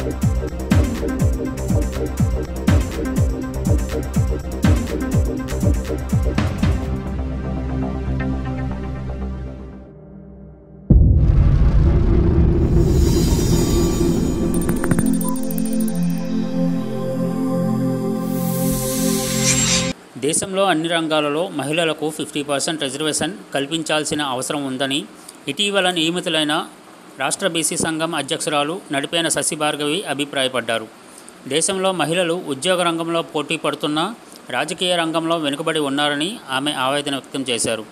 దేశంలో అన్ని రంగాలలో మహిళలకు 50% రిజర్వేషన్ కల్పించాల్సిన అవసరం ఉందని ఇటీవల నియమితులైన రాష్ట్ర బీసీ సంఘం అధ్యక్షురాలు నడిపేన శశిభార్గవి అభిప్రాయపడ్డారు. దేశంలో మహిళలు ఉద్యోగ రంగంలో పోటీ పడుతున్నా రాజకీయ రంగంలో వెనుకబడి ఉన్నారని ఆమె ఆవేదన వ్యక్తం చేశారు.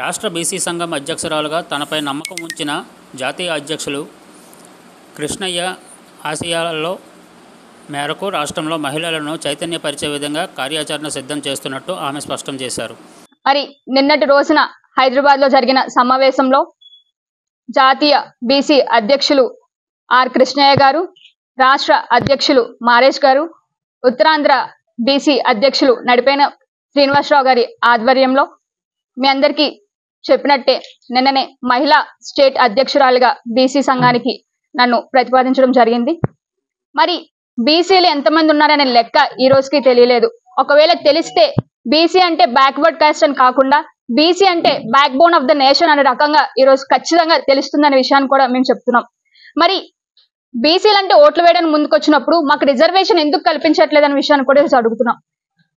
రాష్ట్ర బీసీ సంఘం అధ్యక్షురాలుగా తనపై నమ్మకం ఉంచిన జాతీయ అధ్యక్షులు కృష్ణయ్య ఆశయాలలో మేరకు రాష్ట్రంలో మహిళలను చైతన్యపరిచే విధంగా కార్యాచరణ సిద్ధం చేస్తున్నట్టు ఆమె స్పష్టం చేశారు. మరి నిన్నటి రోజున హైదరాబాద్లో జరిగిన సమావేశంలో జాతీయ బీసీ అధ్యక్షులు ఆర్ కృష్ణయ్య గారు, రాష్ట్ర అధ్యక్షులు మారేష్ గారు, ఉత్తరాంధ్ర బీసీ అధ్యక్షులు నడిపేన శ్రీనివాసరావు గారి ఆధ్వర్యంలో మీ అందరికీ చెప్పినట్టే నిన్ననే మహిళా స్టేట్ అధ్యక్షురాలుగా బీసీ సంఘానికి నన్ను ప్రతిపాదించడం జరిగింది. మరి బీసీలు ఎంతమంది ఉన్నారనే లెక్క ఈ రోజుకి తెలియలేదు. ఒకవేళ తెలిస్తే బీసీ అంటే బ్యాక్వర్డ్ కాస్ట్ అని కాకుండా బీసీ అంటే back bone of the nation అనే రకంగా ఈ రోజు ఖచ్చితంగా తెలుస్తుందనే విషయాన్ని కూడా మేము చెప్తున్నాం. మరి బీసీలు అంటే ఓట్లు వేయడానికి ముందుకు వచ్చినప్పుడు మాకు రిజర్వేషన్ ఎందుకు కల్పించట్లేదనే విషయాన్ని కూడా అడుగుతున్నాం.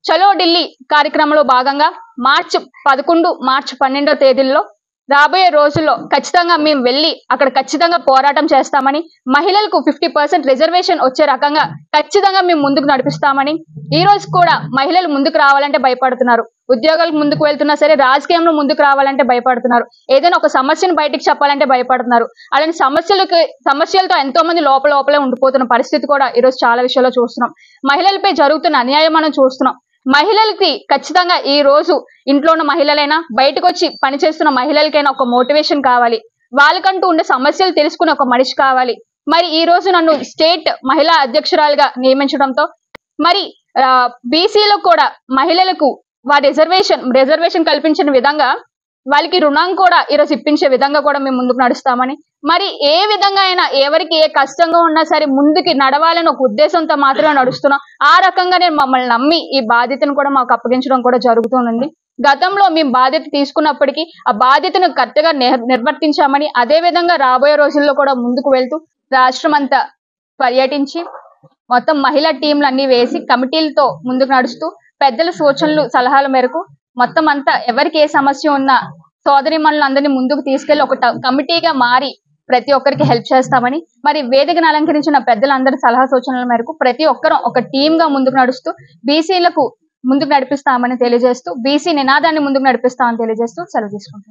చలో ఢిల్లీ కార్యక్రమంలో భాగంగా మార్చి 11, మార్చి 12 తేదీల్లో రాబోయే రోజుల్లో ఖచ్చితంగా మేము వెళ్ళి అక్కడ ఖచ్చితంగా పోరాటం చేస్తామని, మహిళలకు 50% రిజర్వేషన్ వచ్చే రకంగా ఖచ్చితంగా మేము ముందుకు నడిపిస్తామని, ఈ రోజు కూడా మహిళలు ముందుకు రావాలంటే భయపడుతున్నారు. ఉద్యోగాలకు ముందుకు వెళ్తున్నా సరే రాజకీయంలో ముందుకు రావాలంటే భయపడుతున్నారు. ఏదైనా ఒక సమస్యను బయటికి చెప్పాలంటే భయపడుతున్నారు. అలాంటి సమస్యలతో ఎంతో మంది లోపలే ఉండిపోతున్న పరిస్థితి కూడా ఈ రోజు చాలా విషయాల్లో చూస్తున్నాం. మహిళలపై జరుగుతున్న అన్యాయం మనం చూస్తున్నాం. మహిళలకి ఖచ్చితంగా ఈ రోజు ఇంట్లో ఉన్న మహిళలైనా బయటకు వచ్చి పనిచేస్తున్న మహిళలకైనా ఒక మోటివేషన్ కావాలి. వాళ్ళకంటూ ఉండే సమస్యలు తెలుసుకునే ఒక మనిషి కావాలి. మరి ఈ రోజు నన్ను స్టేట్ మహిళా అధ్యక్షురాలుగా నియమించడంతో మరి బీసీలో కూడా మహిళలకు వారి రిజర్వేషన్ కల్పించిన విధంగా వాళ్ళకి రుణం కూడా ఈరోజు ఇప్పించే విధంగా కూడా మేము ముందుకు నడుస్తామని, మరి ఏ విధంగా అయినా ఎవరికి ఏ కష్టంగా ఉన్నా సరే ముందుకి నడవాలని ఒక ఉద్దేశంతో మాత్రమే నడుస్తున్నాం. ఆ రకంగానే మమ్మల్ని నమ్మి ఈ బాధ్యతను కూడా మాకు అప్పగించడం కూడా జరుగుతుంది. గతంలో మేము బాధ్యత తీసుకున్నప్పటికీ ఆ బాధ్యతను కరెక్ట్గా నిర్వర్తించామని, అదే విధంగా రాబోయే రోజుల్లో కూడా ముందుకు వెళ్తూ రాష్ట్రం అంతా పర్యటించి మొత్తం మహిళా టీంలు అన్ని వేసి కమిటీలతో ముందుకు నడుస్తూ పెద్దల సూచనలు సలహాల మేరకు మొత్తం అంతా ఎవరికి ఏ సమస్య ఉన్నా సోదరిమణులందరినీ ముందుకు తీసుకెళ్లి ఒక కమిటీగా మారి ప్రతి ఒక్కరికి హెల్ప్ చేస్తామని, మరి వేదికను అలంకరించిన పెద్దలందరి సలహా సూచనల మేరకు ప్రతి ఒక్కరూ ఒక టీమ్ గా ముందుకు నడుస్తూ బీసీలకు ముందుకు నడిపిస్తామని తెలియజేస్తూ, బీసీ నినాదాన్ని ముందుకు నడిపిస్తామని తెలియజేస్తూ సెలవు తీసుకుంటున్నాం.